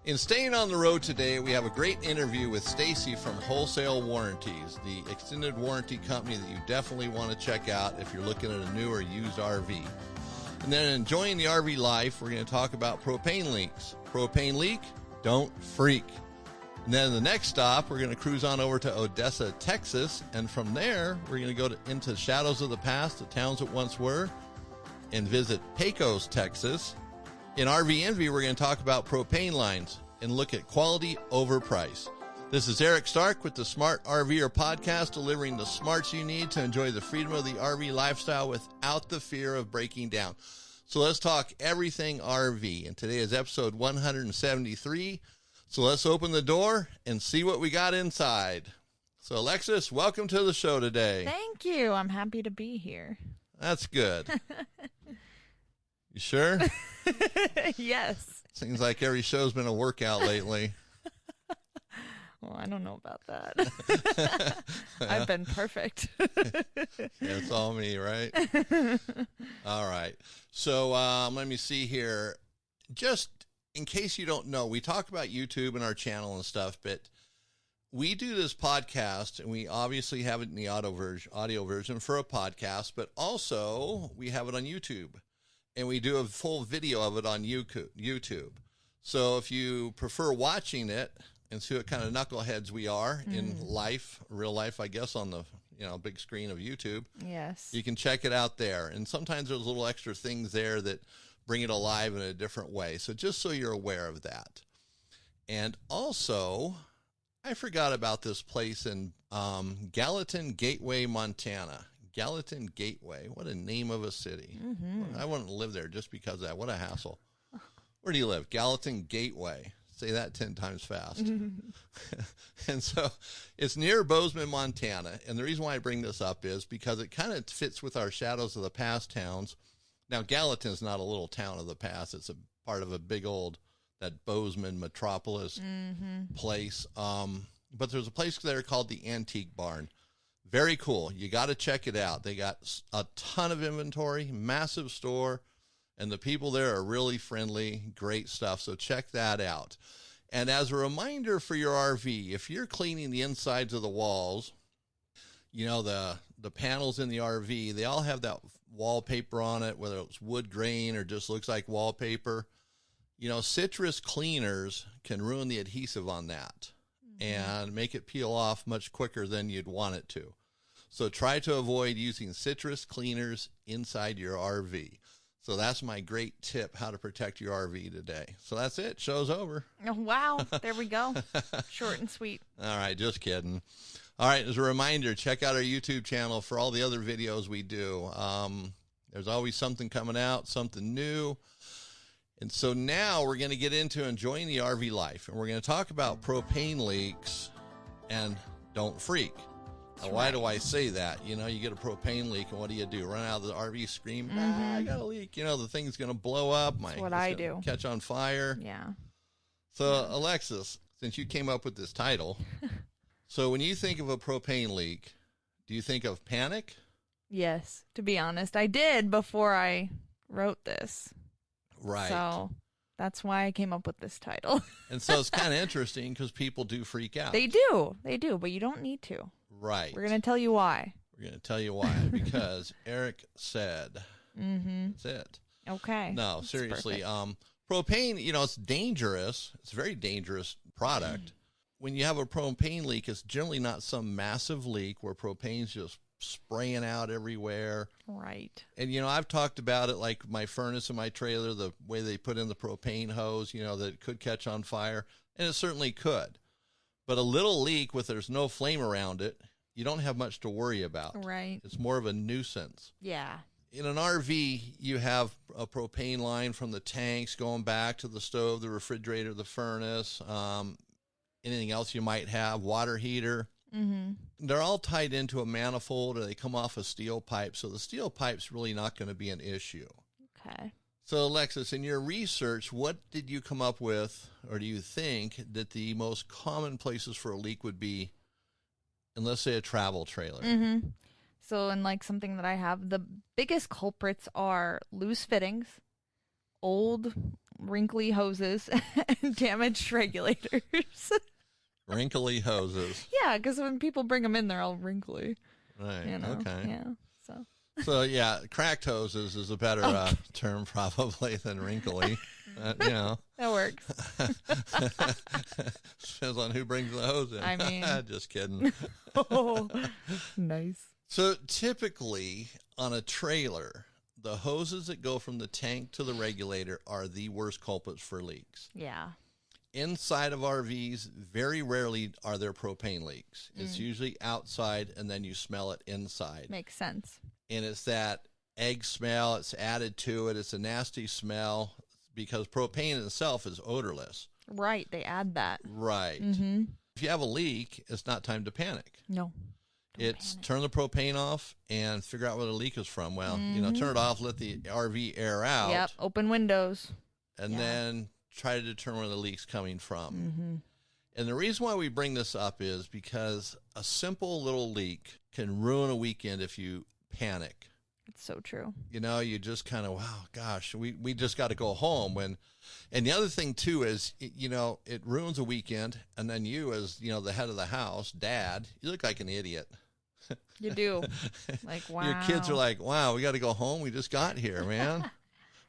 In Staying on the Road today, we have a great interview with Staci from Wholesale Warranties, the extended warranty company that you definitely want to check out if you're looking at a new or used RV. And then enjoying the RV life, we're going to talk about propane leaks. Propane leak, don't freak. And then the next stop, we're going to cruise on over to Odessa, Texas. And from there, we're going to go into Shadows of the Past, the towns that once were, and visit Pecos, Texas. In RV Envy, we're going to talk about propane lines and look at quality over price. This is Eric Stark with the Smart RVer podcast, delivering the smarts you need to enjoy the freedom of the RV lifestyle without the fear of breaking down. So let's talk everything RV. And today is episode 173. So let's open the door and see what we got inside. So Alexis, welcome to the show today. Thank you. I'm happy to be here. That's good. You sure? Yes. Seems like every show's been a workout lately. Well, I don't know about that. I've been perfect. Yeah, it's all me, right? All right. So let me see here. Just in case you don't know, we talk about YouTube and our channel and stuff, but we do this podcast, and we obviously have it in the audio version for a podcast, but also we have it on YouTube. And we do a full video of it on YouTube. So if you prefer watching it and see what kind of knuckleheads we are in real life, I guess, on the big screen of YouTube, yes, you can check it out there. And sometimes there's little extra things there that bring it alive in a different way. So just so you're aware of that. And also, I forgot about this place in Gallatin Gateway, Montana. Gallatin Gateway. What a name of a city. Mm-hmm. I wouldn't live there just because of that. What a hassle. Where do you live? Gallatin Gateway. Say that 10 times fast. And so it's near Bozeman, Montana. And the reason why I bring this up is because it kind of fits with our Shadows of the Past towns. Now, Gallatin's not a little town of the past. It's a part of a big old, that Bozeman metropolis place. But there's a place there called the Antique Barn. Very cool. You got to check it out. They got a ton of inventory, massive store, and the people there are really friendly, great stuff. So check that out. And as a reminder for your RV, if you're cleaning the insides of the walls, the panels in the RV, they all have that wallpaper on it, whether it's wood grain or just looks like wallpaper. Citrus cleaners can ruin the adhesive on that and make it peel off much quicker than you'd want it to. So try to avoid using citrus cleaners inside your RV. So that's my great tip, how to protect your RV today. So that's it. Show's over. Oh, wow. There we go. Short and sweet. All right. Just kidding. All right. As a reminder, check out our YouTube channel for all the other videos we do. There's always something coming out, something new. And so now we're going to get into enjoying the RV life. And we're going to talk about propane leaks and don't freak. Now, why do I say that? You get a propane leak, and what do? Run out of the RV, scream, I got a leak. The thing's going to blow up. That's what I do. Catch on fire. Yeah. So, Alexis, since you came up with this title, so when you think of a propane leak, do you think of panic? Yes, to be honest. I did before I wrote this. Right. So that's why I came up with this title. And so it's kind of interesting because people do freak out. They do, but you don't need to. Right. We're going to tell you why. We're going to tell you why, because Eric said. That's it. Okay. No, seriously. Propane, it's dangerous. It's a very dangerous product. When you have a propane leak, it's generally not some massive leak where propane's just spraying out everywhere. Right. And, I've talked about it like my furnace and my trailer, the way they put in the propane hose, that it could catch on fire. And it certainly could. But a little leak with there's no flame around it, you don't have much to worry about. Right. It's more of a nuisance. Yeah. In an RV, you have a propane line from the tanks going back to the stove, the refrigerator, the furnace, anything else you might have, water heater. They're all tied into a manifold, or they come off a steel pipe. So the steel pipe's really not going to be an issue. Okay. So, Alexis, in your research, what did you come up with, or do you think that the most common places for a leak would be in, let's say, a travel trailer? So, in something that I have, the biggest culprits are loose fittings, old wrinkly hoses and damaged regulators. Wrinkly hoses. Yeah, because when people bring them in, they're all wrinkly. Right. You know? Okay. Yeah. So. So yeah, cracked hoses is a better term probably than wrinkly. You know. That works. Depends on who brings the hose in. I mean. Just kidding. Oh, nice. So typically on a trailer, the hoses that go from the tank to the regulator are the worst culprits for leaks. Yeah. Inside of RVs, very rarely are there propane leaks. It's usually outside, and then you smell it inside. Makes sense. And it's that egg smell. It's added to it. It's a nasty smell because propane itself is odorless. Right. They add that. Right. Mm-hmm. If you have a leak, it's not time to panic. No. It's turn the propane off and figure out where the leak is from. Well, you know, turn it off, let the RV air out. Yep. Open windows. And then try to determine where the leak's coming from. And the reason why we bring this up is because a simple little leak can ruin a weekend if you panic. It's so true. You know, you just kind of, wow, gosh, we just got to go home. And the other thing, too, is, you know, it ruins a weekend. And then you, as, you know, the head of the house, dad, you look like an idiot. You do. Like, wow. Your kids are like, wow, we got to go home. We just got here, man.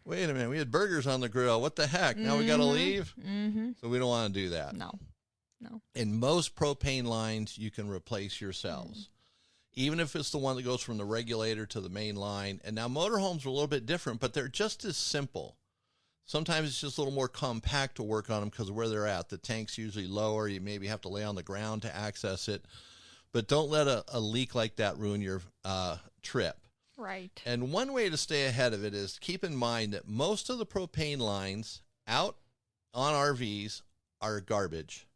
Wait a minute. We had burgers on the grill. What the heck? Now we got to leave? So we don't want to do that. No. In most propane lines, you can replace yourselves, even if it's the one that goes from the regulator to the main line. And now motorhomes are a little bit different, but they're just as simple. Sometimes it's just a little more compact to work on them because of where they're at. The tank's usually lower. You maybe have to lay on the ground to access it. But don't let a leak like that ruin your trip. Right. And one way to stay ahead of it is keep in mind that most of the propane lines out on RVs are garbage.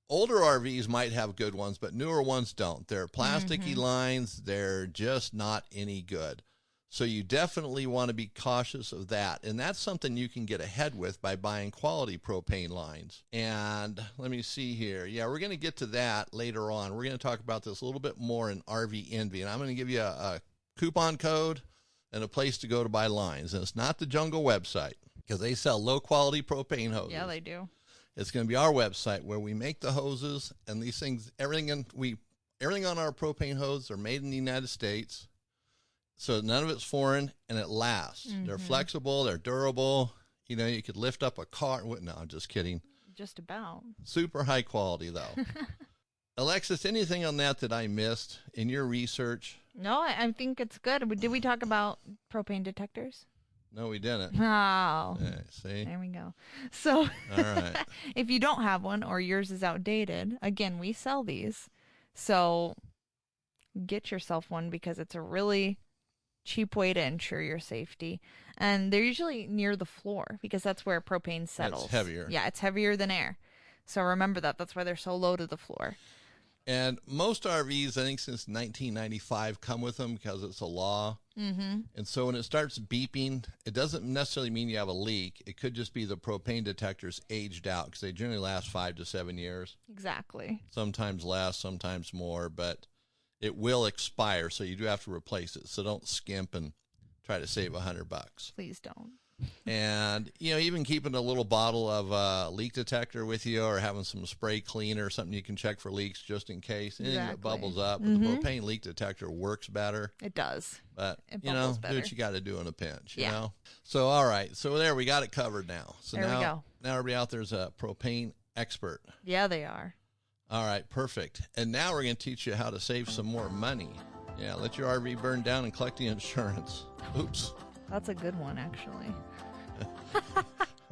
Older RVs might have good ones, but newer ones don't. They're plasticky lines. They're just not any good. So you definitely want to be cautious of that. And that's something you can get ahead with by buying quality propane lines. And let me see here. Yeah, we're going to get to that later on. We're going to talk about this a little bit more in RV Envy. And I'm going to give you a coupon code and a place to go to buy lines. And it's not the Jungle website because they sell low-quality propane hoses. Yeah, they do. It's going to be our website where we make the hoses and these things. Everything on our propane hoses are made in the United States. So none of it's foreign, and it lasts. They're flexible. They're durable. You know, you could lift up a car. No, I'm just kidding. Just about. Super high quality, though. Alexis, anything on that I missed in your research? No, I think it's good. Did we talk about propane detectors? No, we didn't. Oh. Yeah, see? There we go. So All right. if you don't have one or yours is outdated, again, we sell these. So get yourself one because it's a really cheap way to ensure your safety. And they're usually near the floor because that's where propane settles. It's heavier. Yeah, it's heavier than air. So remember that. That's why they're so low to the floor. And most RVs, I think since 1995, come with them because it's a law. And so when it starts beeping, it doesn't necessarily mean you have a leak. It could just be the propane detectors aged out because they generally last 5 to 7 years. Exactly. Sometimes less, sometimes more, but it will expire, so you do have to replace it. So don't skimp and try to save $100. Please don't. And, you know, even keeping a little bottle of leak detector with you or having some spray cleaner or something you can check for leaks just in case. Anything that bubbles up. But the propane leak detector works better. It does. But, It you know, bubbles better. do what you got to do in a pinch, you Yeah. know? So, all right. So there, we got it covered now. So There we now, go. now everybody out there's a propane expert. Yeah, they are. All right, perfect. And now we're going to teach you how to save some more money. Yeah, let your RV burn down and collect the insurance. Oops. That's a good one, actually.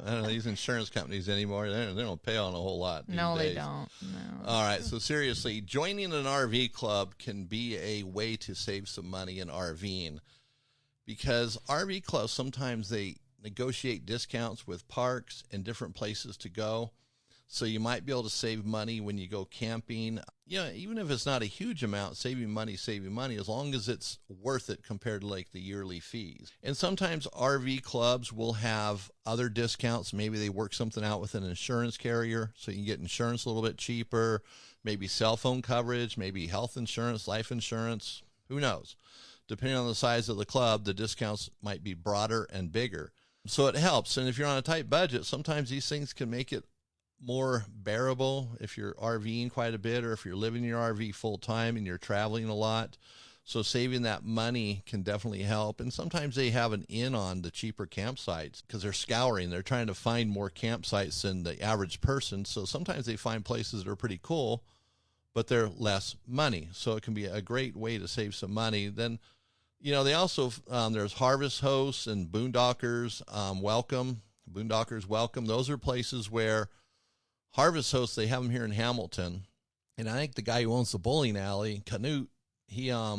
I don't know these insurance companies anymore. They don't pay on a whole lot these No, they days. don't. No. All right, so seriously, joining an RV club can be a way to save some money in RVing because RV clubs, sometimes they negotiate discounts with parks and different places to go. So you might be able to save money when you go camping. You know, even if it's not a huge amount, saving money, as long as it's worth it compared to like the yearly fees. And sometimes RV clubs will have other discounts. Maybe they work something out with an insurance carrier so you can get insurance a little bit cheaper, maybe cell phone coverage, maybe health insurance, life insurance, who knows? Depending on the size of the club, the discounts might be broader and bigger. So it helps. And if you're on a tight budget, sometimes these things can make it more bearable if you're RVing quite a bit, or if you're living in your RV full time and you're traveling a lot. So saving that money can definitely help. And sometimes they have an in on the cheaper campsites because they're scouring. They're trying to find more campsites than the average person. So sometimes they find places that are pretty cool, but they're less money. So it can be a great way to save some money. Then, they also, there's Harvest Hosts and Boondockers Welcome. Boondockers Welcome. Those are places where Harvest Hosts, they have them here in Hamilton. And I think the guy who owns the bowling alley, Canute, I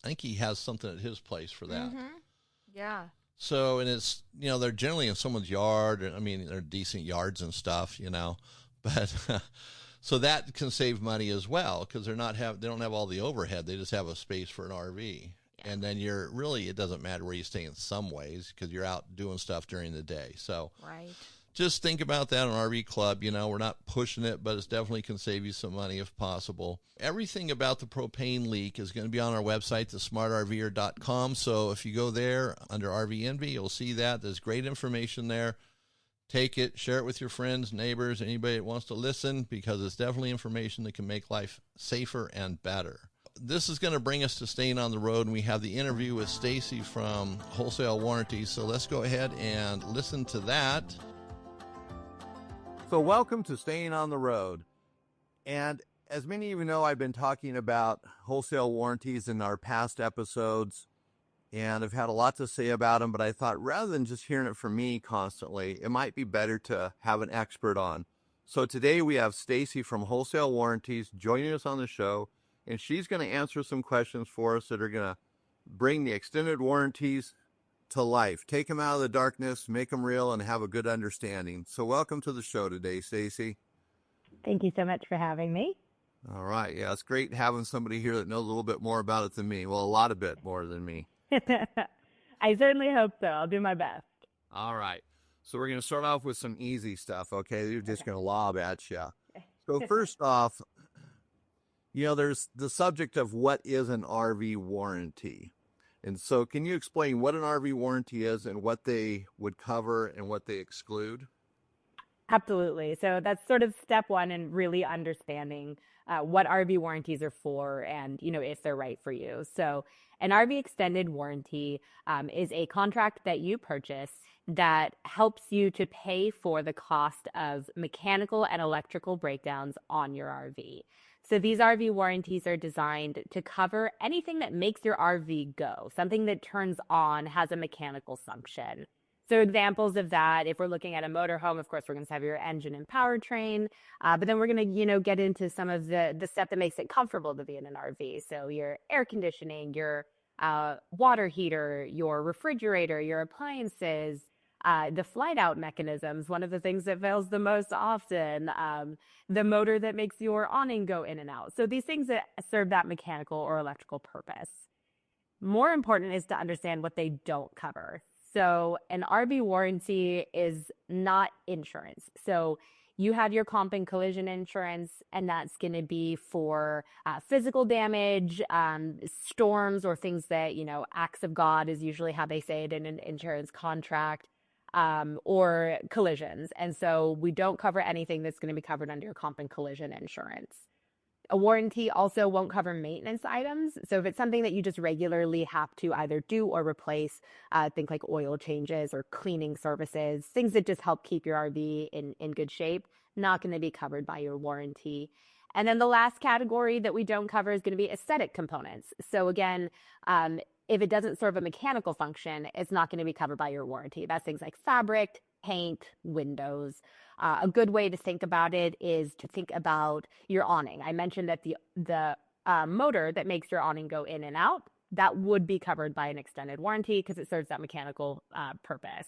think he has something at his place for that. Mm-hmm. Yeah. So, and it's, they're generally in someone's yard. I mean, they're decent yards and stuff, but so that can save money as well, because they don't have all the overhead. They just have a space for an RV. Yeah. And then it doesn't matter where you stay in some ways, because you're out doing stuff during the day. So right. Just think about that on RV Club. We're not pushing it, but it definitely can save you some money if possible. Everything about the propane leak is going to be on our website, thesmartrver.com. So if you go there under RV Envy, you'll see that. There's great information there. Take it, share it with your friends, neighbors, anybody that wants to listen, because it's definitely information that can make life safer and better. This is going to bring us to Staying on the Road, and we have the interview with Staci from Wholesale Warranties. So let's go ahead and listen to that. So welcome to Staying on the Road. And as many of you know, I've been talking about wholesale warranties in our past episodes, and I've had a lot to say about them, but I thought rather than just hearing it from me constantly, it might be better to have an expert on. So today we have Staci from Wholesale Warranties joining us on the show, and she's going to answer some questions for us that are going to bring the extended warranties to life. Take them out of the darkness, make them real, and have a good understanding. So welcome to the show today, Staci. Thank you so much for having me. All right. Yeah, it's great having somebody here that knows a little bit more about it than me. Well, a lot of bit more than me. I certainly hope so. I'll do my best. All right. So we're going to start off with some easy stuff, okay? You're just going to lob at you. So first off, there's the subject of what is an RV warranty. And so can you explain what an RV warranty is and what they would cover and what they exclude? Absolutely. So that's sort of step one in really understanding what RV warranties are for and, if they're right for you. So an RV extended warranty is a contract that you purchase that helps you to pay for the cost of mechanical and electrical breakdowns on your RV. So these RV warranties are designed to cover anything that makes your RV go, something that turns on, has a mechanical function. So examples of that, if we're looking at a motorhome, of course, we're going to have your engine and powertrain, but then we're going to, get into some of the stuff that makes it comfortable to be in an RV. So your air conditioning, your water heater, your refrigerator, your appliances, the flight out mechanisms, one of the things that fails the most often, the motor that makes your awning go in and out. So these things that serve that mechanical or electrical purpose. More important is to understand what they don't cover. So an RV warranty is not insurance. So you have your comp and collision insurance, and that's going to be for physical damage, storms, or things that, acts of God is usually how they say it in an insurance contract. Or collisions. And so we don't cover anything that's going to be covered under your comp and collision insurance. A warranty also won't cover maintenance items. So if it's something that you just regularly have to either do or replace, think like oil changes or cleaning services, things that just help keep your RV in good shape, not going to be covered by your warranty. And then the last category that we don't cover is going to be aesthetic components. So again, if it doesn't serve a mechanical function, it's not going to be covered by your warranty. That's things like fabric, paint, windows. A good way to think about it is to think about your awning. I mentioned that the motor that makes your awning go in and out, that would be covered by an extended warranty because it serves that mechanical purpose.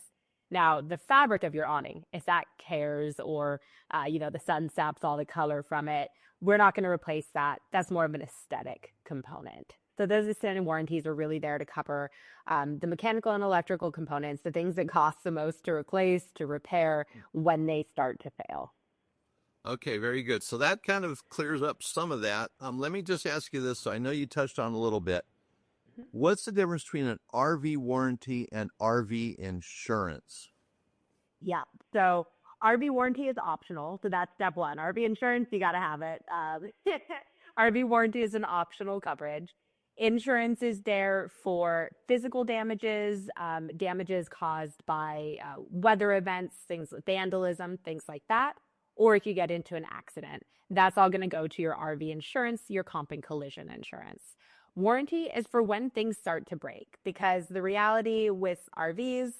Now, the fabric of your awning, if that tears or, the sun saps all the color from it, we're not going to replace that. That's more of an aesthetic component. So those extended warranties are really there to cover the mechanical and electrical components, the things that cost the most to replace, to repair when they start to fail. Okay, very good. So that kind of clears up some of that. Let me just ask you this. So I know you touched on a little bit. What's the difference between an RV warranty and RV insurance? Yeah. So RV warranty is optional. So that's step one. RV insurance, you got to have it. RV warranty is an optional coverage. Insurance is there for physical damages, damages caused by weather events, things like vandalism, things like that. Or if you get into an accident, that's all going to go to your RV insurance, your comp and collision insurance. Warranty is for when things start to break, because the reality with RVs,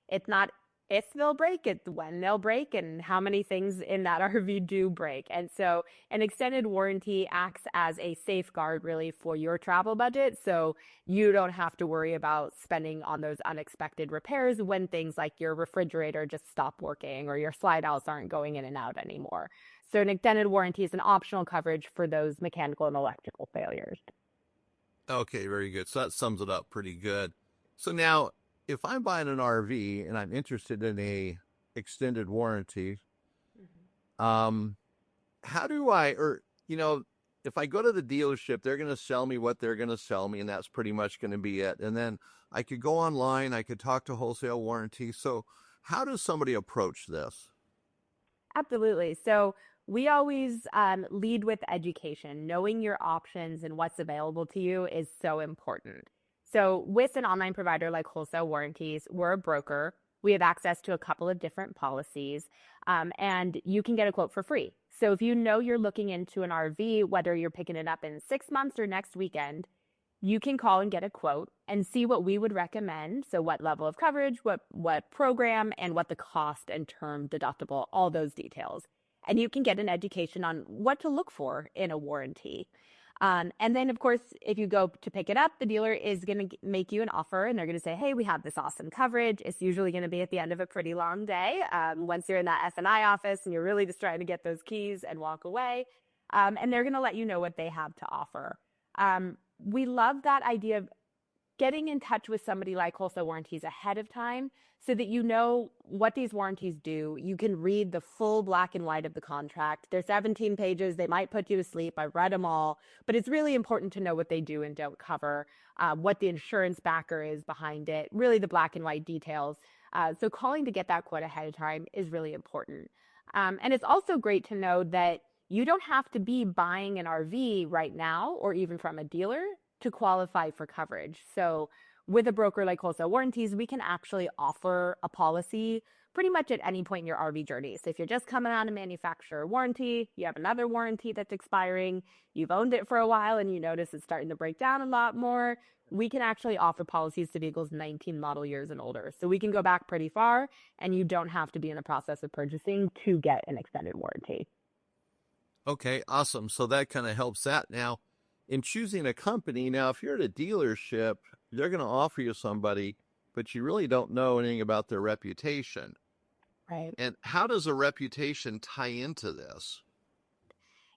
it's not if they'll break, it's when they'll break and how many things in that RV do break. And so an extended warranty acts as a safeguard really for your travel budget. So you don't have to worry about spending on those unexpected repairs when things like your refrigerator just stop working or your slide outs aren't going in and out anymore. So an extended warranty is an optional coverage for those mechanical and electrical failures. Okay, very good. So that sums it up pretty good. So now, if I'm buying an RV and I'm interested in a extended warranty, how do I, if I go to the dealership, they're going to sell me what they're going to sell me, and that's pretty much going to be it. And then I could go online, I could talk to Wholesale Warranties. So how does somebody approach this? Absolutely. So we always lead with education. Knowing your options and what's available to you is so important. So with an online provider like Wholesale Warranties, we're a broker. We have access to a couple of different policies, and you can get a quote for free. So if you know you're looking into an RV, whether you're picking it up in 6 months or next weekend, you can call and get a quote and see what we would recommend. So what level of coverage, what program, and what the cost and term deductible, all those details. And you can get an education on what to look for in a warranty. And then, of course, if you go to pick it up, the dealer is going to make you an offer and they're going to say, hey, we have this awesome coverage. It's usually going to be at the end of a pretty long day. Once you're in that F&I office and you're really just trying to get those keys and walk away. And they're going to let you know what they have to offer. We love that idea of getting in touch with somebody like Wholesale Warranties ahead of time so that you know what these warranties do. You can read the full black and white of the contract. They're 17 pages. They might put you to sleep. I've read them all, but it's really important to know what they do and don't cover, what the insurance backer is behind it, really the black and white details. So calling to get that quote ahead of time is really important. And it's also great to know that you don't have to be buying an RV right now or even from a dealer to qualify for coverage. So with a broker like Wholesale Warranties, we can actually offer a policy pretty much at any point in your RV journey. So if you're just coming on a manufacturer warranty, you have another warranty that's expiring, you've owned it for a while and you notice it's starting to break down a lot more, we can actually offer policies to vehicles 19 model years and older. So we can go back pretty far and you don't have to be in the process of purchasing to get an extended warranty. Okay, awesome. So that kind of helps that. Now, in choosing a company, now, if you're at a dealership, they're going to offer you somebody, but you really don't know anything about their reputation. Right. And how does a reputation tie into this?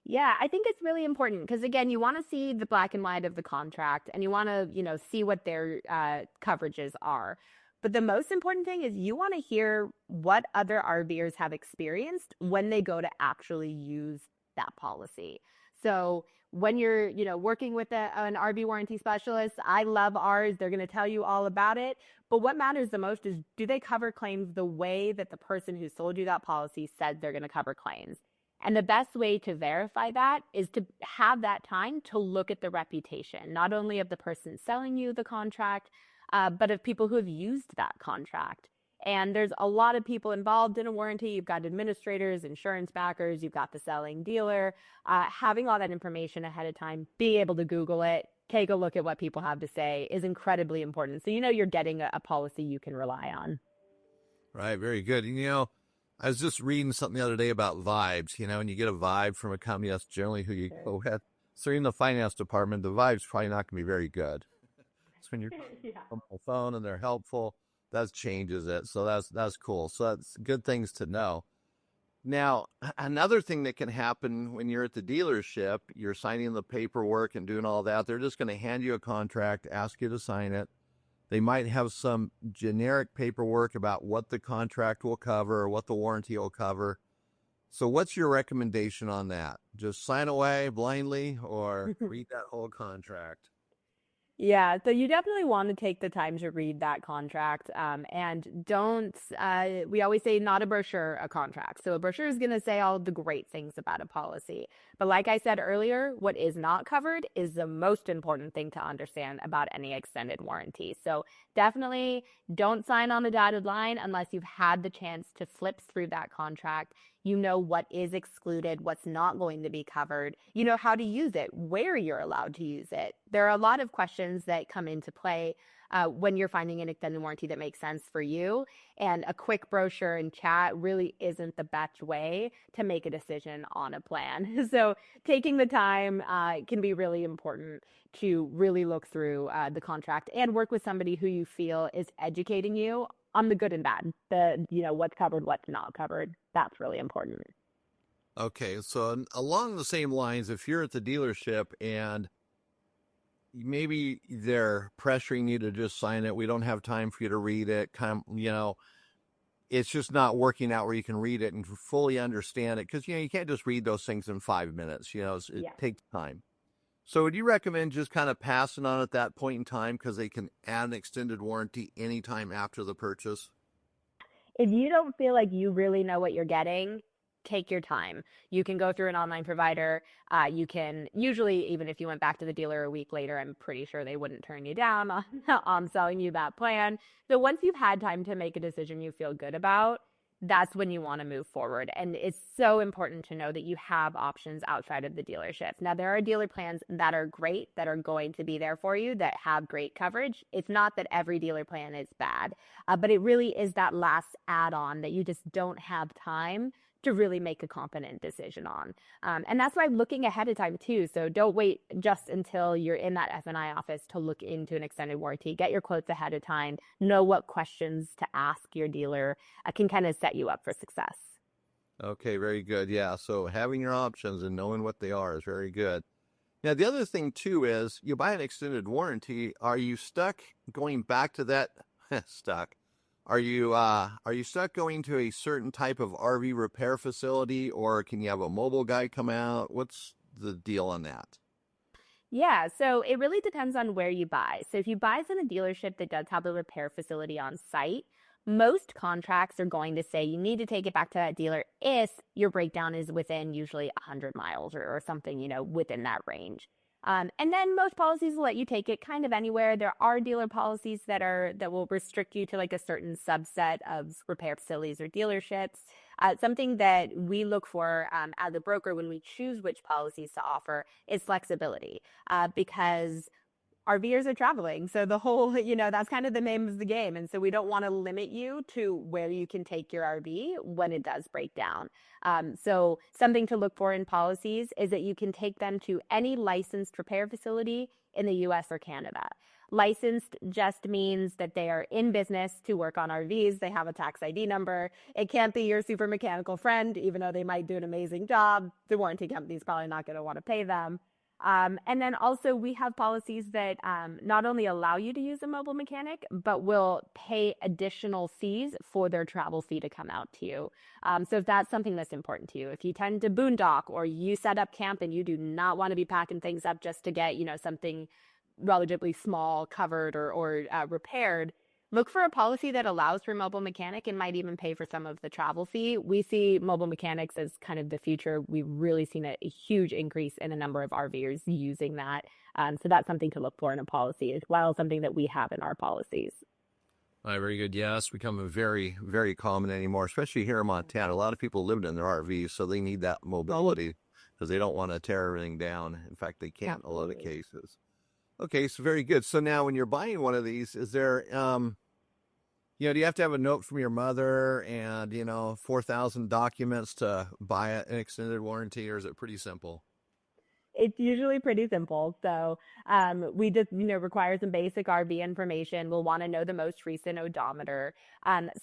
Yeah, I think it's really important because, again, you want to see the black and white of the contract and you want to, see what their coverages are. But the most important thing is you want to hear what other RVers have experienced when they go to actually use that policy. So when you're, working with an RV warranty specialist, I love ours. They're going to tell you all about it. But what matters the most is, do they cover claims the way that the person who sold you that policy said they're going to cover claims? And the best way to verify that is to have that time to look at the reputation, not only of the person selling you the contract, but of people who have used that contract. And there's a lot of people involved in a warranty. You've got administrators, insurance backers, you've got the selling dealer. Having all that information ahead of time, being able to Google it, take a look at what people have to say is incredibly important. So you're getting a policy you can rely on. Right, very good. And, I was just reading something the other day about vibes, and you get a vibe from a company, that's generally who you go with. So in the finance department, the vibe's probably not going to be very good. So when you're on the phone and they're helpful, that changes it. So that's cool. So that's good things to know. Now, another thing that can happen when you're at the dealership, you're signing the paperwork and doing all that. They're just going to hand you a contract, ask you to sign it. They might have some generic paperwork about what the contract will cover or what the warranty will cover. So what's your recommendation on that? Just sign away blindly or read that whole contract? Yeah, so you definitely want to take the time to read that contract. And don't, we always say not a brochure, a contract. So a brochure is going to say all the great things about a policy. But like I said earlier, what is not covered is the most important thing to understand about any extended warranty. So definitely don't sign on the dotted line unless you've had the chance to flip through that contract. You know what is excluded, what's not going to be covered. You know how to use it, where you're allowed to use it. There are a lot of questions that come into play when you're finding an extended warranty that makes sense for you. And a quick brochure and chat really isn't the best way to make a decision on a plan. So taking the time can be really important to really look through the contract and work with somebody who you feel is educating you on the good and bad, what's covered, what's not covered. That's really important. Okay, so along the same lines, if you're at the dealership and maybe they're pressuring you to just sign it, we don't have time for you to read it, it's just not working out where you can read it and fully understand it, because you can't just read those things in 5 minutes. It takes time. So would you recommend just kind of passing on at that point in time, because they can add an extended warranty anytime after the purchase? If you don't feel like you really know what you're getting, take your time. You can go through an online provider. You can usually, even if you went back to the dealer a week later, I'm pretty sure they wouldn't turn you down on selling you that plan. So once you've had time to make a decision you feel good about, that's when you want to move forward. And it's so important to know that you have options outside of the dealership. Now, there are dealer plans that are great, that are going to be there for you, that have great coverage. It's not that every dealer plan is bad, but it really is that last add-on that you just don't have time to really make a confident decision on. And that's why looking ahead of time too. So don't wait just until you're in that F&I office to look into an extended warranty. Get your quotes ahead of time. Know what questions to ask your dealer can kind of set you up for success. Okay, very good. Yeah, so having your options and knowing what they are is very good. Now, the other thing too is you buy an extended warranty. Are you stuck going back to that? Stuck. Are you stuck going to a certain type of RV repair facility, or can you have a mobile guy come out? What's the deal on that? Yeah, so it really depends on where you buy. So if you buy from a dealership that does have a repair facility on site, most contracts are going to say you need to take it back to that dealer if your breakdown is within usually 100 miles or something, within that range. And then most policies will let you take it kind of anywhere. There are dealer policies that will restrict you to like a certain subset of repair facilities or dealerships. Something that we look for as a broker when we choose which policies to offer is flexibility, because RVers are traveling. So the whole, that's kind of the name of the game. And so we don't want to limit you to where you can take your RV when it does break down. So something to look for in policies is that you can take them to any licensed repair facility in the US or Canada. Licensed just means that they are in business to work on RVs. They have a tax ID number. It can't be your super mechanical friend, even though they might do an amazing job. The warranty company is probably not going to want to pay them. And then also we have policies that not only allow you to use a mobile mechanic, but will pay additional fees for their travel fee to come out to you. So if that's something that's important to you, if you tend to boondock or you set up camp and you do not want to be packing things up just to get, something relatively small covered or repaired, look for a policy that allows for mobile mechanic and might even pay for some of the travel fee. We see mobile mechanics as kind of the future. We've really seen a huge increase in the number of RVers using that. So that's something to look for in a policy as well, something that we have in our policies. All right, very good. Yeah, it's becoming very, very common anymore, especially here in Montana. A lot of people live in their RVs, so they need that mobility because they don't want to tear everything down. In fact, they can't in a lot of cases. Okay, so very good. So now when you're buying one of these, is there, do you have to have a note from your mother and, 4,000 documents to buy an extended warranty, or is it pretty simple? It's usually pretty simple. So we just, require some basic RV information. We'll want to know the most recent odometer.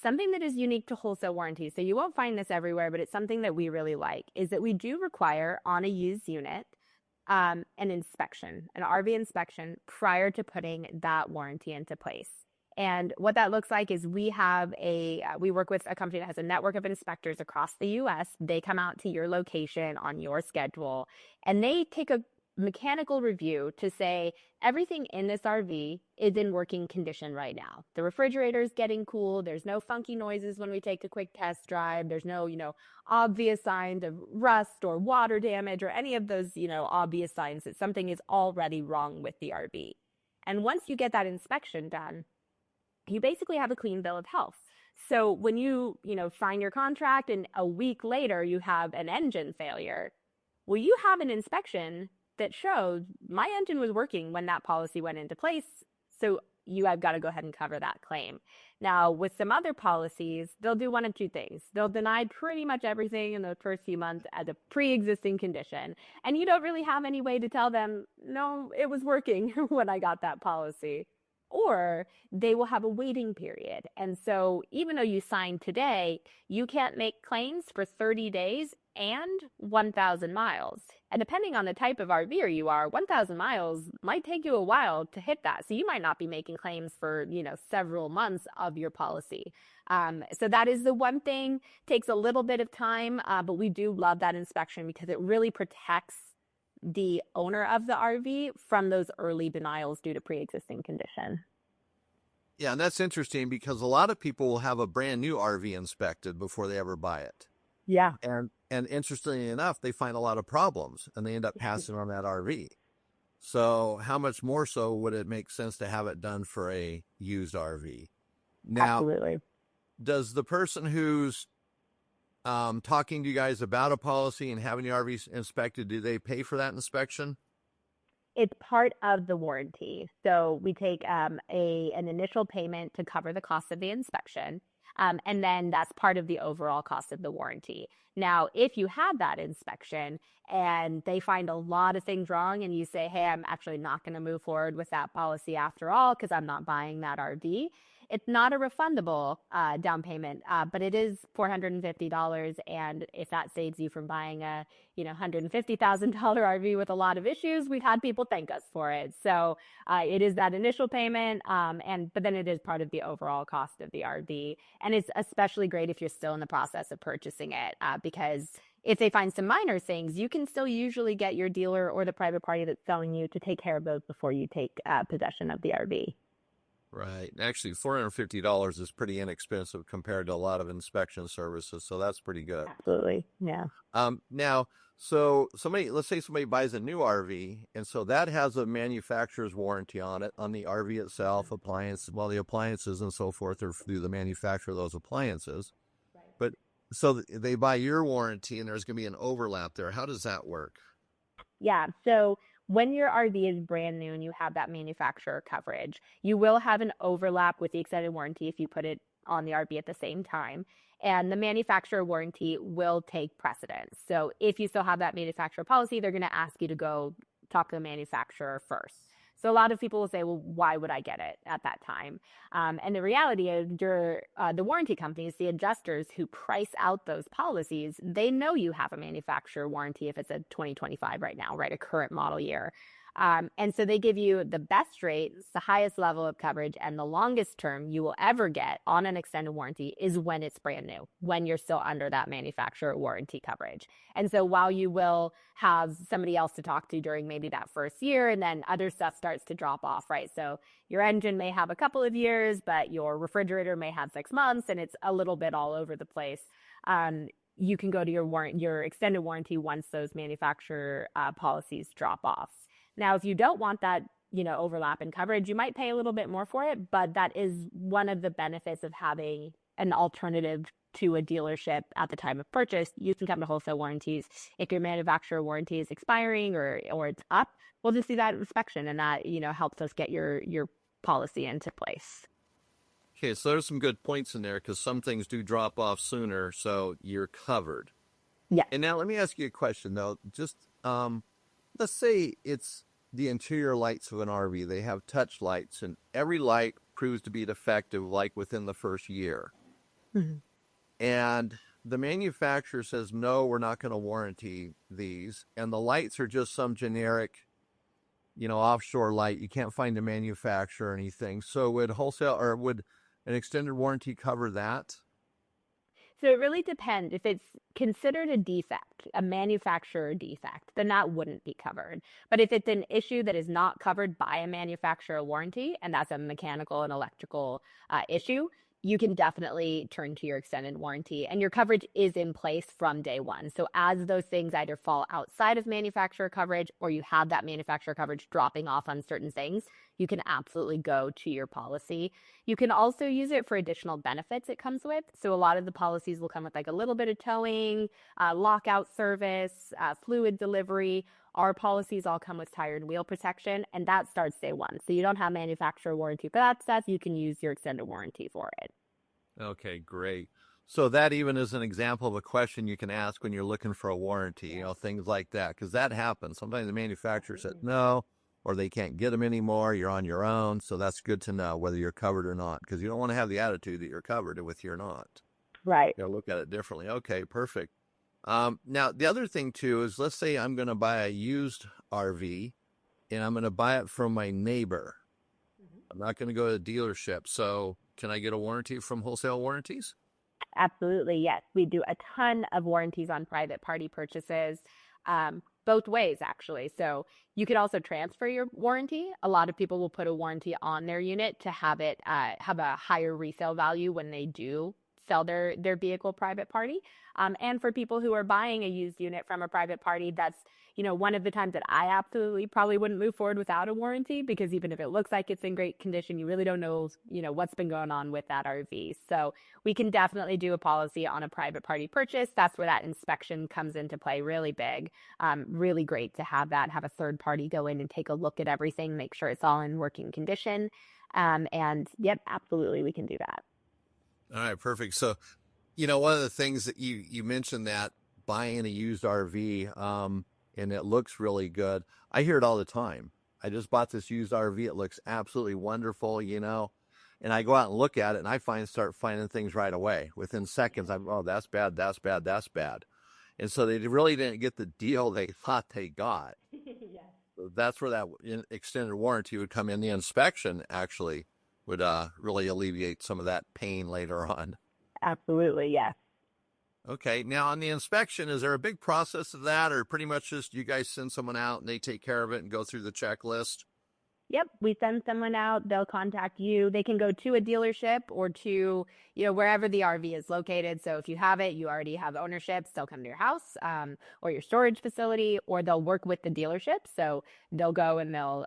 Something that is unique to wholesale warranties, so you won't find this everywhere, but it's something that we really like, is that we do require on a used unit an inspection, an RV inspection prior to putting that warranty into place. And what that looks like is we work with a company that has a network of inspectors across the US. They come out to your location on your schedule and they take a mechanical review to say everything in this RV is in working condition right now. The refrigerator is getting cool. There's no funky noises when we take a quick test drive. There's no, obvious signs of rust or water damage or any of those, obvious signs that something is already wrong with the RV. And once you get that inspection done, you basically have a clean bill of health. So when you, sign your contract and a week later you have an engine failure, well, you have an inspection that shows my engine was working when that policy went into place. So you have got to go ahead and cover that claim. Now, with some other policies, they'll do one of two things. They'll deny pretty much everything in the first few months as a pre-existing condition. And you don't really have any way to tell them, no, it was working when I got that policy. Or they will have a waiting period. And so even though you signed today, you can't make claims for 30 days and 1,000 miles. And depending on the type of RVer you are, 1,000 miles might take you a while to hit that. So you might not be making claims for, several months of your policy. So that is the one thing, takes a little bit of time, but we do love that inspection because it really protects the owner of the RV from those early denials due to pre-existing condition. Yeah, and that's interesting because a lot of people will have a brand new RV inspected before they ever buy it. Yeah. And interestingly enough, they find a lot of problems and they end up passing on that RV. So how much more so would it make sense to have it done for a used RV? Now, absolutely. Does the person who's talking to you guys about a policy and having the RV inspected, do they pay for that inspection? It's part of the warranty. So we take an initial payment to cover the cost of the inspection. And then that's part of the overall cost of the warranty. Now, if you had that inspection and they find a lot of things wrong and you say, hey, I'm actually not going to move forward with that policy after all because I'm not buying that RV, it's not a refundable down payment, but it is $450. And if that saves you from buying a $150,000 RV with a lot of issues, we've had people thank us for it. So it is that initial payment, but then it is part of the overall cost of the RV. And it's especially great if you're still in the process of purchasing it, because if they find some minor things, you can still usually get your dealer or the private party that's selling you to take care of those before you take possession of the RV. Right. Actually, $450 is pretty inexpensive compared to a lot of inspection services, so that's pretty good. Absolutely. Yeah. Now, so let's say somebody buys a new RV, and so that has a manufacturer's warranty on it, on the RV itself, the appliances and so forth are through the manufacturer of those appliances. Right. But so they buy your warranty, and there's going to be an overlap there. How does that work? Yeah. So when your RV is brand new and you have that manufacturer coverage, you will have an overlap with the extended warranty if you put it on the RV at the same time. And the manufacturer warranty will take precedence. So if you still have that manufacturer policy, they're going to ask you to go talk to the manufacturer first. So a lot of people will say, well, why would I get it at that time? And the reality is the warranty companies, the adjusters who price out those policies, they know you have a manufacturer warranty if it's a 2025 right now, right? A current model year. And so they give you the best rates, the highest level of coverage, and the longest term you will ever get on an extended warranty is when it's brand new, when you're still under that manufacturer warranty coverage. And so while you will have somebody else to talk to during maybe that first year, and then other stuff starts to drop off, right? So your engine may have a couple of years, but your refrigerator may have 6 months, and it's a little bit all over the place. You can go to your extended warranty once those manufacturer policies drop off. Now, if you don't want that, overlap in coverage, you might pay a little bit more for it, but that is one of the benefits of having an alternative to a dealership at the time of purchase. You can come to Wholesale Warranties. If your manufacturer warranty is expiring or it's up, we'll just do that inspection, and that, helps us get your policy into place. Okay, so there's some good points in there because some things do drop off sooner, so you're covered. Yeah. And now let me ask you a question, though. Just let's say it's the interior lights of an RV. They have touch lights, and every light proves to be defective, like within the first year. Mm-hmm. And the manufacturer says, no, we're not going to warranty these. And the lights are just some generic, offshore light. You can't find a manufacturer or anything. So would an extended warranty cover that? So it really depends. If it's considered a defect, a manufacturer defect, then that wouldn't be covered. But if it's an issue that is not covered by a manufacturer warranty, and that's a mechanical and electrical issue, you can definitely turn to your extended warranty, and your coverage is in place from day one. So as those things either fall outside of manufacturer coverage or you have that manufacturer coverage dropping off on certain things, you can absolutely go to your policy. You can also use it for additional benefits it comes with. So a lot of the policies will come with like a little bit of towing, lockout service, fluid delivery. Our policies all come with tire and wheel protection, and that starts day one. So you don't have manufacturer warranty for that stuff. You can use your extended warranty for it. Okay, great. So that even is an example of a question you can ask when you're looking for a warranty, you know, things like that, because that happens. Sometimes the manufacturer says no, or they can't get them anymore. You're on your own. So that's good to know whether you're covered or not, because you don't want to have the attitude that you're covered with you're not. Right. You gotta look at it differently. Okay, perfect. Now, the other thing too is, let's say I'm going to buy a used RV and I'm going to buy it from my neighbor. I'm not going to go to a dealership. So can I get a warranty from Wholesale Warranties? Absolutely, yes. We do a ton of warranties on private party purchases, both ways, actually. So you could also transfer your warranty. A lot of people will put a warranty on their unit to have it have a higher resale value when they do sell their vehicle private party. And for people who are buying a used unit from a private party, that's, you know, one of the times that I absolutely probably wouldn't move forward without a warranty, because even if it looks like it's in great condition, you really don't know, you know, what's been going on with that RV. So we can definitely do a policy on a private party purchase. That's where that inspection comes into play really big. Really great to have a third party go in and take a look at everything, make sure it's all in working condition. And yep, absolutely, we can do that. All right, perfect. So, you know, one of the things that you mentioned, that buying a used RV, and it looks really good. I hear it all the time. I just bought this used RV. It looks absolutely wonderful, you know, and I go out and look at it and start finding things right away. Within seconds, oh, that's bad, that's bad, that's bad. And so they really didn't get the deal they thought they got. Yes. So that's where that extended warranty would come in. The inspection actually would really alleviate some of that pain later on. Absolutely, yes. Okay, now on the inspection, is there a big process of that, or pretty much just you guys send someone out and they take care of it and go through the checklist? Yep, we send someone out, they'll contact you. They can go to a dealership or to, you know, wherever the RV is located. So if you have it, you already have ownership, they'll come to your house or your storage facility, or they'll work with the dealership. So they'll go and they'll,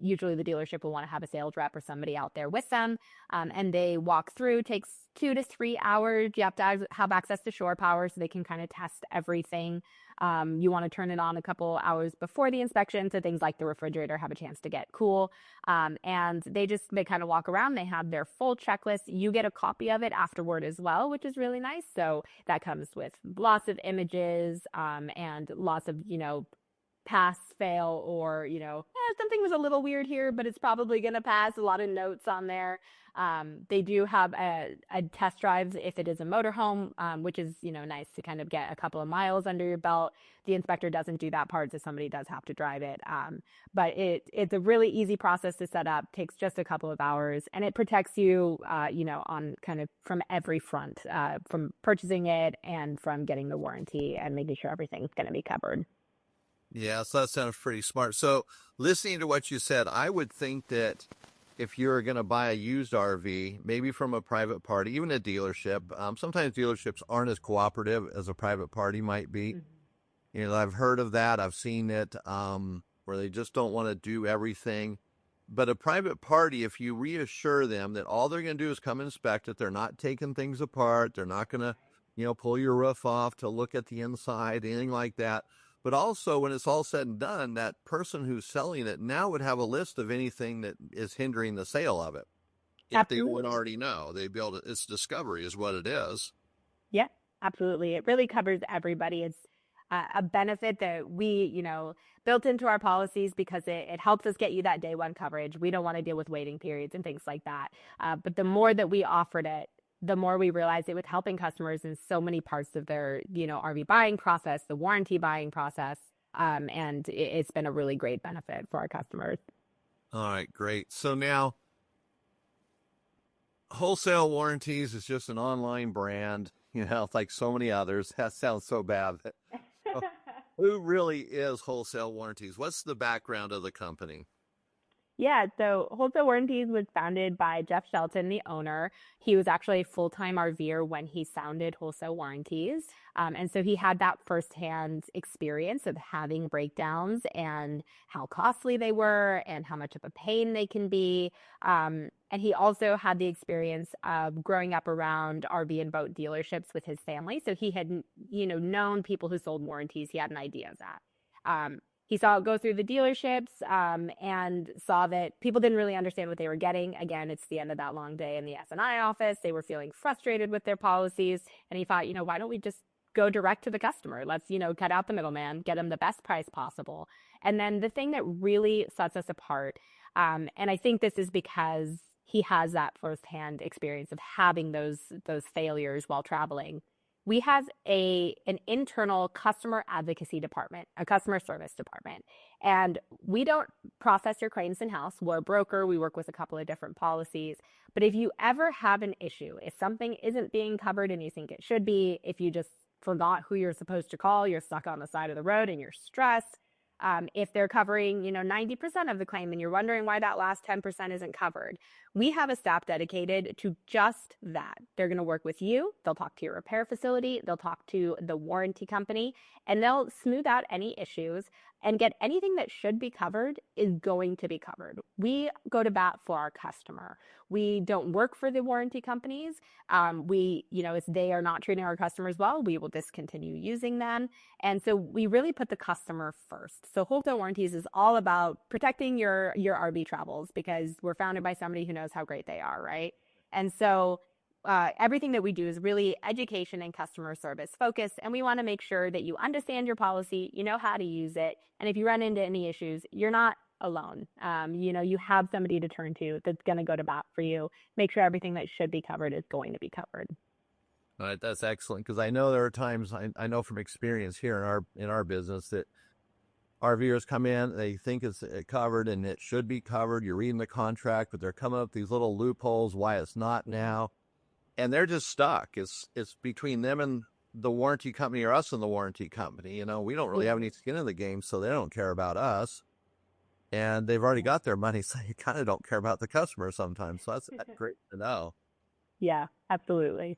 usually the dealership will want to have a sales rep or somebody out there with them. And they walk through, takes 2 to 3 hours. You have to have access to shore power so they can kind of test everything. You want to turn it on a couple hours before the inspection, so things like the refrigerator have a chance to get cool. And they kind of walk around. They have their full checklist. You get a copy of it afterward as well, which is really nice. So that comes with lots of images and lots of, you know, pass, fail, or, you know, something was a little weird here, but it's probably going to pass. A lot of notes on there. They do have a test drives if it is a motorhome, which is, you know, nice to kind of get a couple of miles under your belt. The inspector doesn't do that part, so somebody does have to drive it. But it's a really easy process to set up, takes just a couple of hours, and it protects you, you know, on kind of from every front, from purchasing it and from getting the warranty and making sure everything's going to be covered. Yeah, so that sounds pretty smart. So listening to what you said, I would think that if you're going to buy a used RV, maybe from a private party, even a dealership, sometimes dealerships aren't as cooperative as a private party might be. Mm-hmm. You know, I've heard of that. I've seen it where they just don't want to do everything. But a private party, if you reassure them that all they're going to do is come inspect it, they're not taking things apart, they're not going to, you know, pull your roof off to look at the inside, anything like that. But also, when it's all said and done, that person who's selling it now would have a list of anything that is hindering the sale of it. If they would already know, they'd be able to, it's discovery is what it is. Yeah, absolutely. It really covers everybody. It's a benefit that we, you know, built into our policies because it helps us get you that day one coverage. We don't want to deal with waiting periods and things like that. But the more that we offered it, the more we realized it was helping customers in so many parts of their, you know, RV buying process, the warranty buying process. And it's been a really great benefit for our customers. All right, great. So now Wholesale Warranties is just an online brand. like so many others. That sounds so bad. So who really is Wholesale Warranties? What's the background of the company? Yeah, so Wholesale Warranties was founded by Jeff Shelton, the owner. He was actually a full-time RVer when he founded Wholesale Warranties. And so he had that firsthand experience of having breakdowns and how costly they were and how much of a pain they can be. And he also had the experience of growing up around RV and boat dealerships with his family. So he had, known people who sold warranties. He had an idea of that. He saw it go through the dealerships and saw that people didn't really understand what they were getting. Again, it's the end of that long day in the S&I office. They were feeling frustrated with their policies. And he thought, why don't we just go direct to the customer? Let's, cut out the middleman, get them the best price possible. And then the thing that really sets us apart, and I think this is because he has that firsthand experience of having those failures while traveling. We have an internal customer advocacy department, a customer service department, and we don't process your claims in-house. We're a broker. We work with a couple of different policies. But if you ever have an issue, if something isn't being covered and you think it should be, if you just forgot who you're supposed to call, you're stuck on the side of the road and you're stressed, if they're covering, 90% of the claim and you're wondering why that last 10% isn't covered, we have a staff dedicated to just that. They're going to work with you. They'll talk to your repair facility. They'll talk to the warranty company, and they'll smooth out any issues and get anything that should be covered is going to be covered. We go to bat for our customer. We don't work for the warranty companies. If they are not treating our customers well, we will discontinue using them. And so we really put the customer first. So Wholesale Warranties is all about protecting your RV travels because we're founded by somebody who knows how great they are, right? And so everything that we do is really education and customer service focused. And we want to make sure that you understand your policy, you know how to use it. And if you run into any issues, you're not alone. You have somebody to turn to that's going to go to bat for you, make sure everything that should be covered is going to be covered. All right, that's excellent, because I know there are times, I know from experience here in our business, that RVers come in, they think it's covered and it should be covered. You're reading the contract, but they're coming up with these little loopholes why it's not now. And they're just stuck. It's between them and the warranty company, or us and the warranty company. We don't really have any skin in the game, so they don't care about us. And they've already got their money, so you kind of don't care about the customer sometimes. So that's great to know. Yeah, absolutely.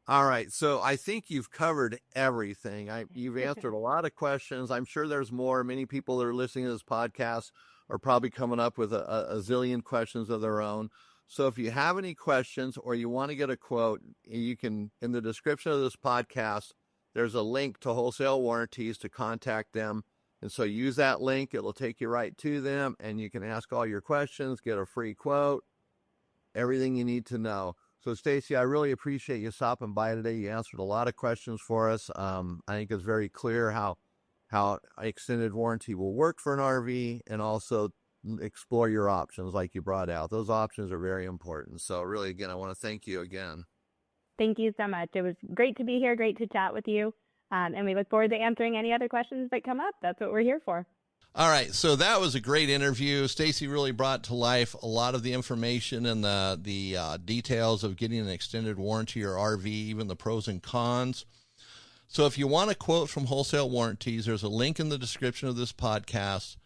All right. So I think you've covered everything. You've answered a lot of questions. I'm sure there's more. Many people that are listening to this podcast are probably coming up with a zillion questions of their own. So if you have any questions or you want to get a quote, you can, in the description of this podcast, there's a link to Wholesale Warranties to contact them. And so use that link. It'll take you right to them, and you can ask all your questions, get a free quote, everything you need to know. So Staci, I really appreciate you stopping by today. You answered a lot of questions for us. I think it's very clear how extended warranty will work for an RV, and also explore your options like you brought out. Those options are very important. So really, again, I want to thank you again. Thank you so much. It was great to be here, great to chat with you. And we look forward to answering any other questions that come up. That's what we're here for. All right, so that was a great interview. Staci really brought to life a lot of the information and the details of getting an extended warranty or RV, even the pros and cons. So if you want a quote from Wholesale Warranties, there's a link in the description of this podcast,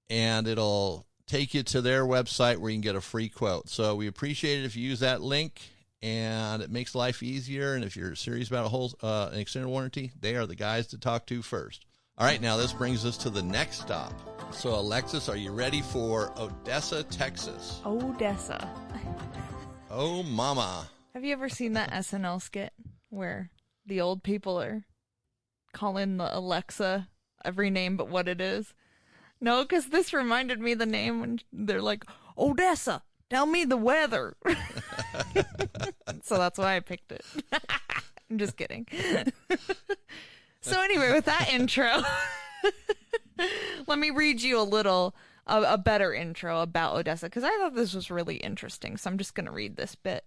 and it'll take you to their website where you can get a free quote. So we appreciate it if you use that link, and it makes life easier. And if you're serious about an extended warranty, they are the guys to talk to first. All right, now this brings us to the next stop. So Alexis, are you ready for Odessa, Texas? Odessa. Oh, mama. Have you ever seen that SNL skit where the old people are calling the Alexa every name but what it is? No, because this reminded me of the name when they're like, Odessa, tell me the weather. So that's why I picked it. I'm just kidding. So anyway, with that intro, let me read you a better intro about Odessa, because I thought this was really interesting. So I'm just going to read this bit.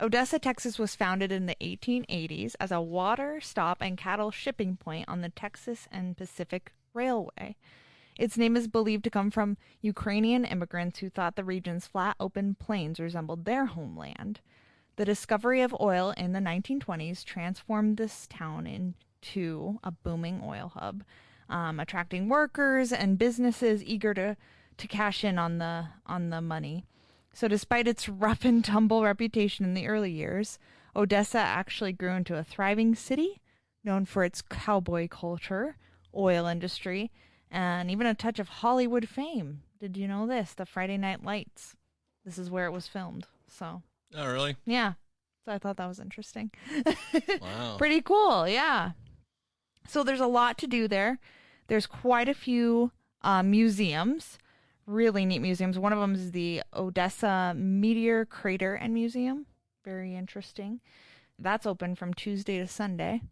Odessa, Texas was founded in the 1880s as a water stop and cattle shipping point on the Texas and Pacific Railway. Its name is believed to come from Ukrainian immigrants who thought the region's flat, open plains resembled their homeland. The discovery of oil in the 1920s transformed this town into a booming oil hub, attracting workers and businesses eager to cash in on the money. So despite its rough and tumble reputation in the early years, Odessa actually grew into a thriving city known for its cowboy culture, oil industry, and even a touch of Hollywood fame. Did you know this? The Friday Night Lights. This is where it was filmed. So. Oh, really? Yeah. So I thought that was interesting. Wow. Pretty cool. Yeah. So there's a lot to do there. There's quite a few museums, really neat museums. One of them is the Odessa Meteor Crater and Museum. Very interesting. That's open from Tuesday to Sunday.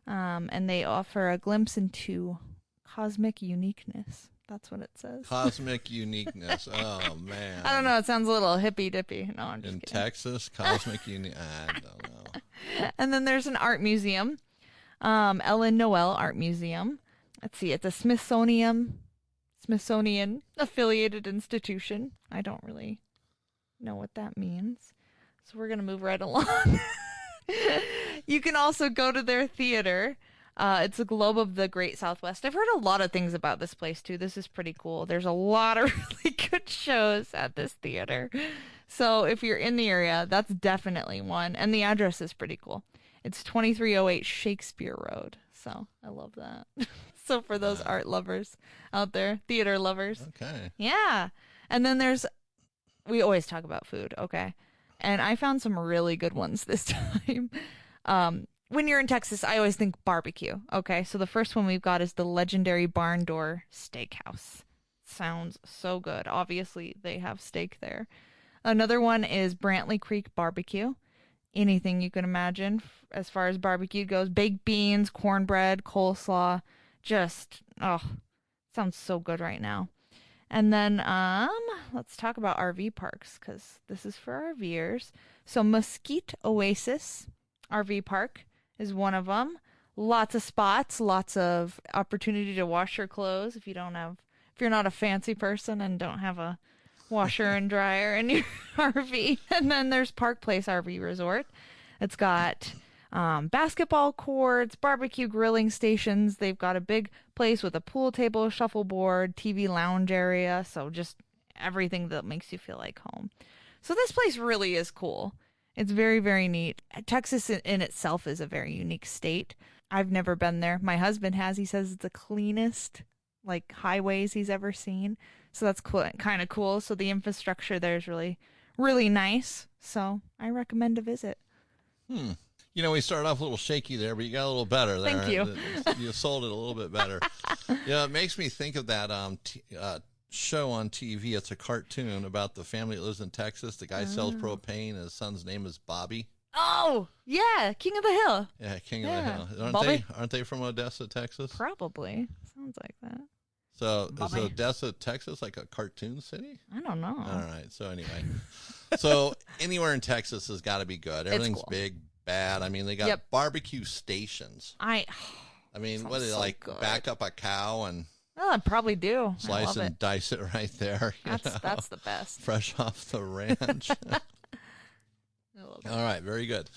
And they offer a glimpse into cosmic uniqueness. That's what it says. Cosmic uniqueness. Oh, man. I don't know. It sounds a little hippy-dippy. No, I'm just In kidding. Texas, cosmic uniqueness. I don't know. And then there's an art museum, Ellen Noel Art Museum. Let's see. It's a Smithsonian affiliated institution. I don't really know what that means. So we're going to move right along. You can also go to their theater. It's a Globe of the Great Southwest. I've heard a lot of things about this place, too. This is pretty cool. There's a lot of really good shows at this theater. So if you're in the area, that's definitely one. And the address is pretty cool. It's 2308 Shakespeare Road. So I love that. So for those art lovers out there, theater lovers. Okay. Yeah. And then we always talk about food, okay? And I found some really good ones this time. When you're in Texas, I always think barbecue. Okay, so the first one we've got is the legendary Barn Door Steakhouse. Sounds so good. Obviously, they have steak there. Another one is Brantley Creek Barbecue. Anything you can imagine as far as barbecue goes. Baked beans, cornbread, coleslaw. Just, sounds so good right now. And then let's talk about RV parks because this is for RVers. So Mesquite Oasis RV Park is one of them. Lots of spots, lots of opportunity to wash your clothes if you're not a fancy person and don't have a washer and dryer in your RV. And then there's Park Place RV Resort. It's got basketball courts, barbecue grilling stations. They've got a big place with a pool table, shuffleboard, TV lounge area. So just everything that makes you feel like home. So this place really is cool. It's very, very neat. Texas in itself is a very unique state. I've never been there. My husband has. He says it's the cleanest, highways he's ever seen. So that's cool, kind of cool. So the infrastructure there is really, really nice. So I recommend a visit. You know, we started off a little shaky there, but you got a little better there. Thank you. You sold it a little bit better. Yeah, it makes me think of that show on TV. It's a cartoon about the family that lives in Texas. The guy sells propane, and his son's name is Bobby. Oh, yeah, King of the Hill. Yeah, King of the Hill. Aren't they from Odessa, Texas? Probably. Sounds like that. So is Odessa, Texas, like a cartoon city? I don't know. All right. So anyway, so anywhere in Texas has got to be good. Everything's cool. Big, bad. I mean, they got barbecue stations. I mean, what do they like? Good. Back up a cow and. Well, I probably do. Slice and dice it right there. That's the best. Fresh off the ranch. All right, very good.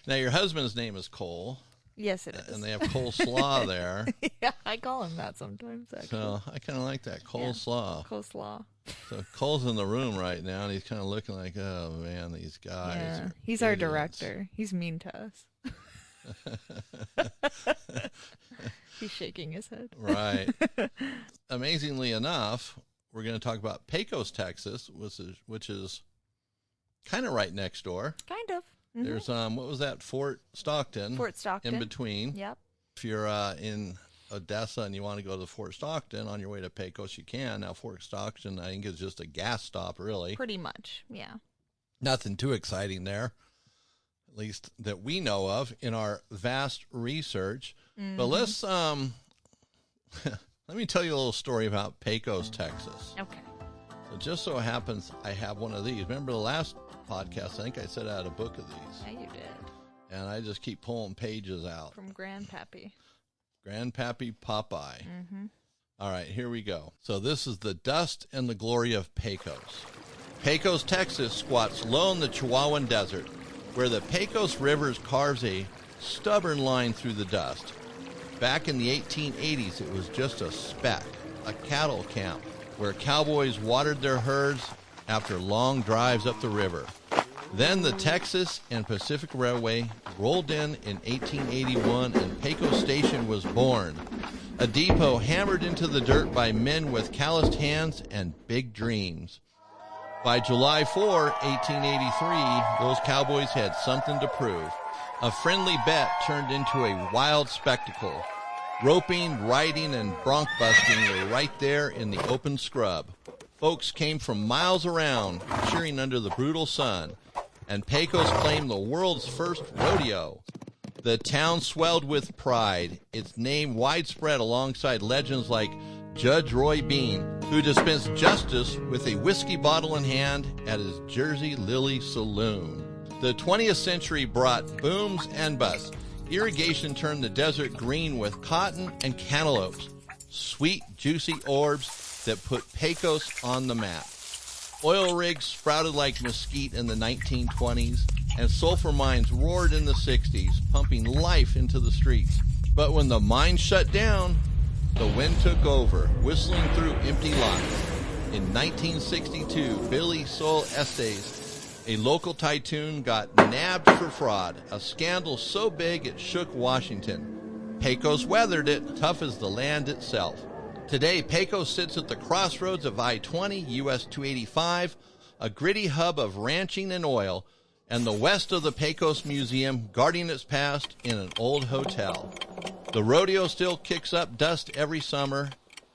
Now, your husband's name is Cole. Yes, it is. And they have coleslaw there. Yeah, I call him that sometimes, actually. So I kind of like that, coleslaw. Yeah, coleslaw. So Cole's in the room right now, and he's kind of looking like, oh, man, these guys. Yeah, he's our director. He's mean to us. He's shaking his head. Right. Amazingly enough, we're going to talk about Pecos, Texas, which is kind of right next door. Kind of. Mm-hmm. There's what was that? Fort Stockton. In between. Yep. If you're in Odessa and you want to go to Fort Stockton on your way to Pecos, you can. Now Fort Stockton, I think, is just a gas stop, really. Pretty much, yeah. Nothing too exciting there, at least that we know of in our vast research. Mm-hmm. But let's let me tell you a little story about Pecos, Texas. Okay. It just so happens I have one of these. Remember the last podcast? I think I said I had a book of these. Yeah, you did. And I just keep pulling pages out. From Grandpappy. Grandpappy Popeye. Mm-hmm. All right, here we go. So this is the dust and the glory of Pecos. Pecos, Texas squats low in the Chihuahuan Desert. where the Pecos River carves a stubborn line through the dust. Back in the 1880s, it was just a speck, a cattle camp, where cowboys watered their herds after long drives up the river. Then the Texas and Pacific Railway rolled in 1881, and Pecos Station was born, a depot hammered into the dirt by men with calloused hands and big dreams. By July 4, 1883, those cowboys had something to prove. A friendly bet turned into a wild spectacle. Roping, riding, and bronc busting were right there in the open scrub. Folks came from miles around, cheering under the brutal sun, and Pecos claimed the world's first rodeo. The town swelled with pride, its name widespread alongside legends like Judge Roy Bean, who dispensed justice with a whiskey bottle in hand at his Jersey Lily Saloon. The 20th century brought booms and busts. Irrigation turned the desert green with cotton and cantaloupes, sweet, juicy orbs that put Pecos on the map. Oil rigs sprouted like mesquite in the 1920s, and sulfur mines roared in the 60s, pumping life into the streets. But when the mines shut down, the wind took over, whistling through empty lots. In 1962, Billy Sol Estes, a local tycoon, got nabbed for fraud, a scandal so big it shook Washington. Pecos weathered it, tough as the land itself. Today, Pecos sits at the crossroads of I-20, US 285, a gritty hub of ranching and oil, and the west of the Pecos Museum, guarding its past in an old hotel. The rodeo still kicks up dust every summer,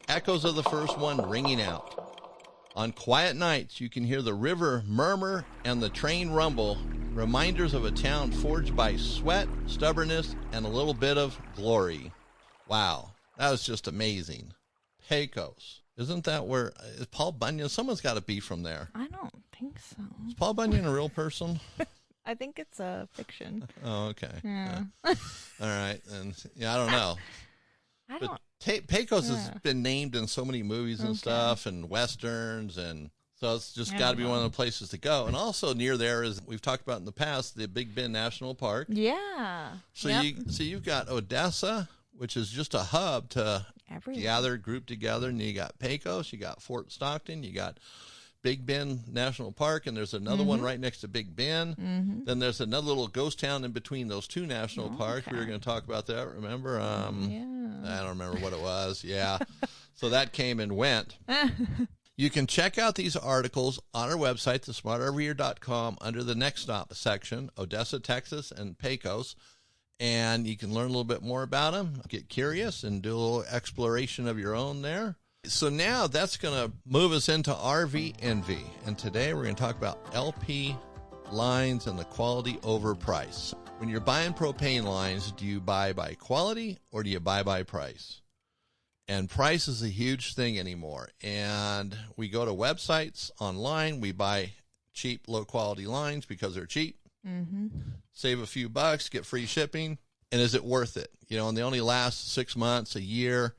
echoes of the first one ringing out. On quiet nights, you can hear the river murmur and the train rumble, reminders of a town forged by sweat, stubbornness, and a little bit of glory. Wow, that was just amazing. Pecos. Isn't that where, is Paul Bunyan? Someone's got to be from there. I don't think so. Is Paul Bunyan a real person? I think it's a fiction. Oh, okay. Yeah. All right. And yeah, I don't know. Pecos has been named in so many movies and stuff and Westerns, and so it's just got to be one of the places to go. And also near there is, we've talked about in the past, the Big Bend National Park. Yeah. So you've got Odessa, which is just a hub to gather, group together, and you got Pecos, you got Fort Stockton, you got Big Bend National Park, and there's another one right next to Big Bend. Then there's another little ghost town in between those two national parks. We were going to talk about that, remember? I don't remember what it was. Yeah. So that came and went. You can check out these articles on our website, thesmartrver.com, under the Next Stop section, Odessa, Texas, and Pecos. And you can learn a little bit more about them, get curious, and do a little exploration of your own there. So now that's going to move us into RV envy. And today we're going to talk about LP lines and the quality over price. When you're buying propane lines, do you buy by quality or do you buy by price? And price is a huge thing anymore. And we go to websites online, we buy cheap, low-quality lines because they're cheap. Save a few bucks, get free shipping, and is it worth it? You know, and they only last 6 months, a year.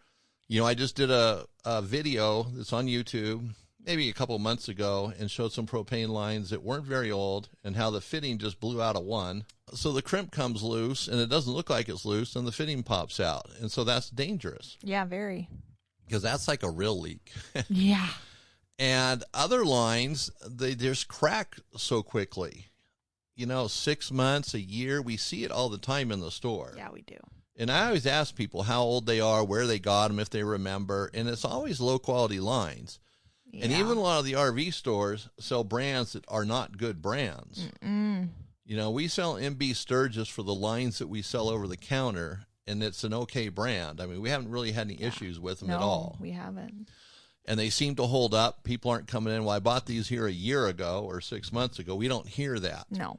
You know, I just did a video that's on YouTube maybe a couple months ago and showed some propane lines that weren't very old and how the fitting just blew out of one. So the crimp comes loose, and it doesn't look like it's loose, and the fitting pops out. And so that's dangerous. Yeah, very. Because that's like a real leak. Yeah. And other lines, they just crack so quickly. You know, 6 months, a year, we see it all the time in the store. Yeah, we do. And I always ask people how old they are, where they got them, if they remember. And it's always low-quality lines. Yeah. And even a lot of the RV stores sell brands that are not good brands. You know, we sell MB Sturgis for the lines that we sell over the counter, and it's an okay brand. I mean, we haven't really had any issues with them at all. We haven't. And they seem to hold up. People aren't coming in, well, I bought these here a year ago or 6 months ago. We don't hear that. No.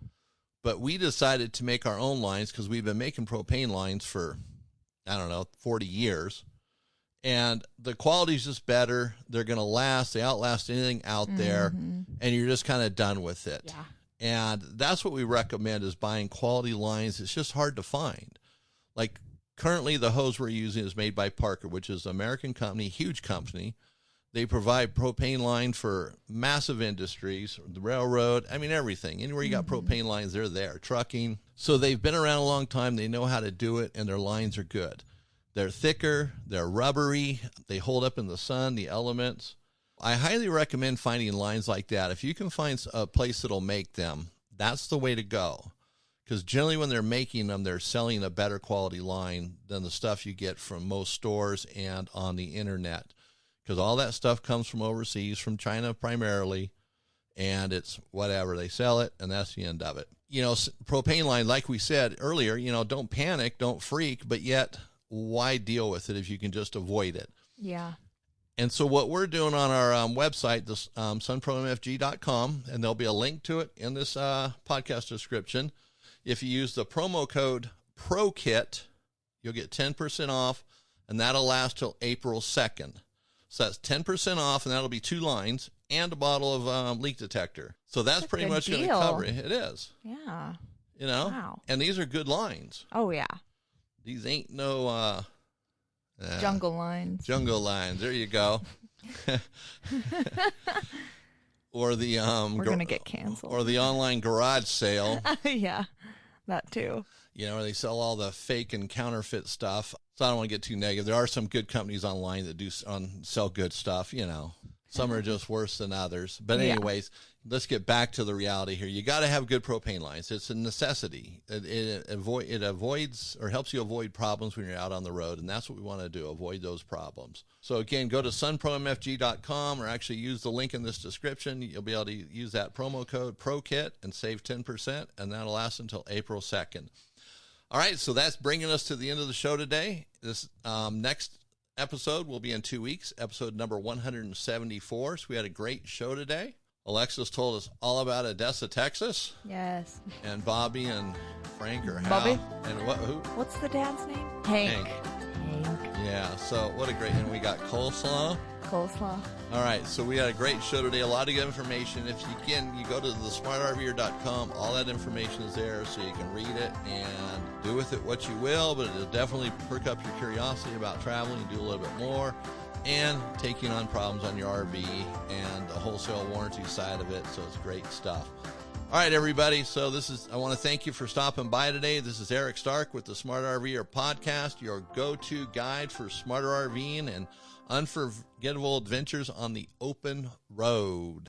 But we decided to make our own lines because we've been making propane lines for, 40 years. And the quality's just better. They're going to last. They outlast anything out there. And you're just kind of done with it. Yeah. And that's what we recommend is buying quality lines. It's just hard to find. Like currently the hose we're using is made by Parker, which is an American company, huge company. They provide propane line for massive industries, the railroad, I mean, everything. Anywhere you got propane lines, they're there. Trucking. So they've been around a long time. They know how to do it, and their lines are good. They're thicker. They're rubbery. They hold up in the sun, the elements. I highly recommend finding lines like that. If you can find a place that'll make them, that's the way to go. Because generally when they're making them, they're selling a better quality line than the stuff you get from most stores and on the internet. Because all that stuff comes from overseas, from China primarily, and it's whatever. They sell it, and that's the end of it. You know, propane line, like we said earlier, you know, don't panic, don't freak, but yet why deal with it if you can just avoid it? Yeah. And so what we're doing on our website, this sunpromfg.com, and there'll be a link to it in this podcast description. If you use the promo code PROKIT, you'll get 10% off, and that'll last till April 2nd. So that's 10% off, and that'll be 2 lines and a bottle of leak detector. So that's pretty much going to cover it. It is. Yeah. You know? Wow. And these are good lines. Oh, yeah. These ain't no... jungle lines. Jungle lines. There you go. Or the... We're going to get canceled. Or the online garage sale. Yeah, that too. You know, where they sell all the fake and counterfeit stuff. So I don't want to get too negative. There are some good companies online that do sell good stuff, you know. Some are just worse than others. But anyways, let's get back to the reality here. You got to have good propane lines. It's a necessity. It avoids or helps you avoid problems when you're out on the road, and that's what we want to do, avoid those problems. So again, go to sunpromfg.com or actually use the link in this description. You'll be able to use that promo code PROKIT and save 10%, and that'll last until April 2nd. All right, so that's bringing us to the end of the show today. This next episode will be in 2 weeks, episode number 174. So we had a great show today. Alexis told us all about Odessa, Texas. Yes. And Bobby and Frank or Hal. Bobby? And who? What's the dad's name? Hank. Yeah, so what a great, and we got coleslaw. Coleslaw. All right, so we had a great show today, a lot of good information. If you can, you go to thesmartrver.com, all that information is there so you can read it and do with it what you will, but it'll definitely perk up your curiosity about traveling and do a little bit more and taking on problems on your RV and the wholesale warranty side of it, so it's great stuff. All right, everybody, so I want to thank you for stopping by today. This is Eric Stark with the Smart RVer Podcast, your go-to guide for smarter RVing and unforgettable adventures on the open road.